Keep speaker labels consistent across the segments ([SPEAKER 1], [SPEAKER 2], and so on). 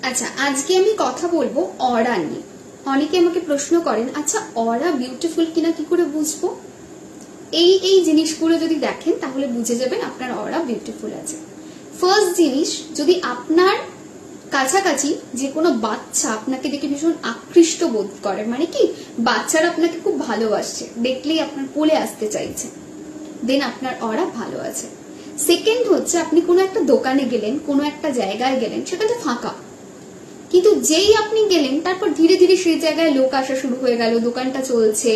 [SPEAKER 1] আচ্ছা, আজকে আমি কথা বলবো অরা নিয়ে। অনেকে আমাকে প্রশ্ন করেন, আচ্ছা অরা বিউটিফুল কিনা কি করে বুঝবো? এই জিনিসগুলো যদি দেখেন তাহলে বুঝে যাবেন আপনার অরা বিউটিফুল আছে। ফার্স্ট জিনিস, যদি আপনার কাছাকাছি যে কোনো বাচ্চা আপনাকে দেখে ভীষণ আকৃষ্ট বোধ করে, মানে কি বাচ্চারা আপনাকে খুব ভালোবাসছে, দেখলেই আপনার কোলে আসতে চাইছে, দেন আপনার অরা ভালো আছে। সেকেন্ড হচ্ছে, আপনি কোনো একটা দোকানে গেলেন, কোনো একটা জায়গায় গেলেন, সেখানে ফাঁকা, কিন্তু যেই আপনি গেলেন তারপর ধীরে ধীরে সেই জায়গায় লোক আসা শুরু হয়ে গেল, দোকানটা চলছে।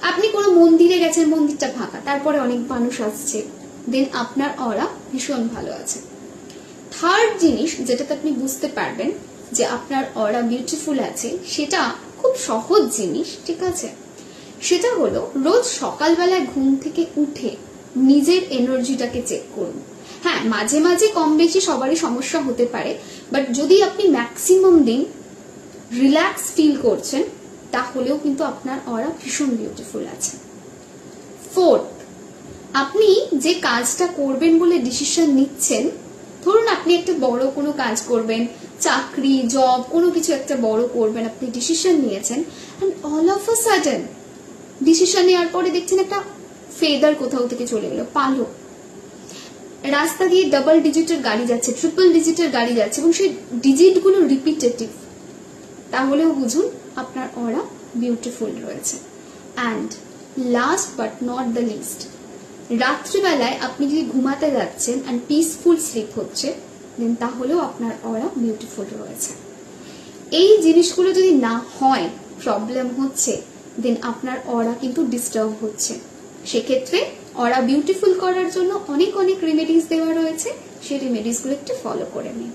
[SPEAKER 1] আপনি কোনো মন্দিরে গেছেন, মন্দিরটা ফাঁকা, তারপরে অনেক মানুষ আসছে, দেন আপনার অরা ভীষণ ভালো আছে। থার্ড জিনিস যেটাতে আপনি বুঝতে পারবেন যে আপনার অরা বিউটিফুল আছে, সেটা খুব সহজ জিনিস, ঠিক আছে? সেটা হলো রোজ সকালবেলায় ঘুম থেকে উঠে নিজের এনার্জিটাকে চেক করুন। হ্যাঁ, মাঝে মাঝে কম বেশি সবারই সমস্যা হতে পারে, বাট যদি আপনি ম্যাক্সিমাম দিন রিল্যাক্স ফিল করছেন তাহলেও কিন্তু আপনার অরা ভীষণ বিউটিফুল আছে। ফোর্থ, আপনি যে কাজটা করবেন বলে ডিসিশন নিচ্ছেন, ধরুন আপনি একটা বড় কোনো কাজ করবেন, চাকরি, জব, কোনো কিছু একটা বড় করবেন, আপনি ডিসিশন নিয়েছেন, and all of a sudden decision নেওয়ার পরে দেখছেন একটা ফেদার কোথাও থেকে চলে গেল, পালক। রাস্তা দিয়ে ডাবল ডিজিটের গাড়ি যাচ্ছে, ট্রিপল ডিজিটের গাড়ি যাচ্ছে, এবং সেই ডিজিট গুলো রিপিটেটিভ, তাহলেও বুঝুন আপনার অরা বিউটিফুল রয়েছে। And last but not the least, রাত্রিবেলায় আপনি যদি ঘুমাতে যাচ্ছেন অ্যান্ড পিসফুল স্লিপ হচ্ছে, দেন তাহলেও আপনার অরা বিউটিফুল রয়েছে। এই জিনিসগুলো যদি না হয়, প্রবলেম হচ্ছে, দেন আপনার অরা কিন্তু ডিস্টার্ব হচ্ছে। সেক্ষেত্রে অরা বিউটিফুল করার জন্য অনেক অনেক রেমেডিস দেওয়া রয়েছে, সেই রেমেডিসগুলো একটু ফলো করে নিন।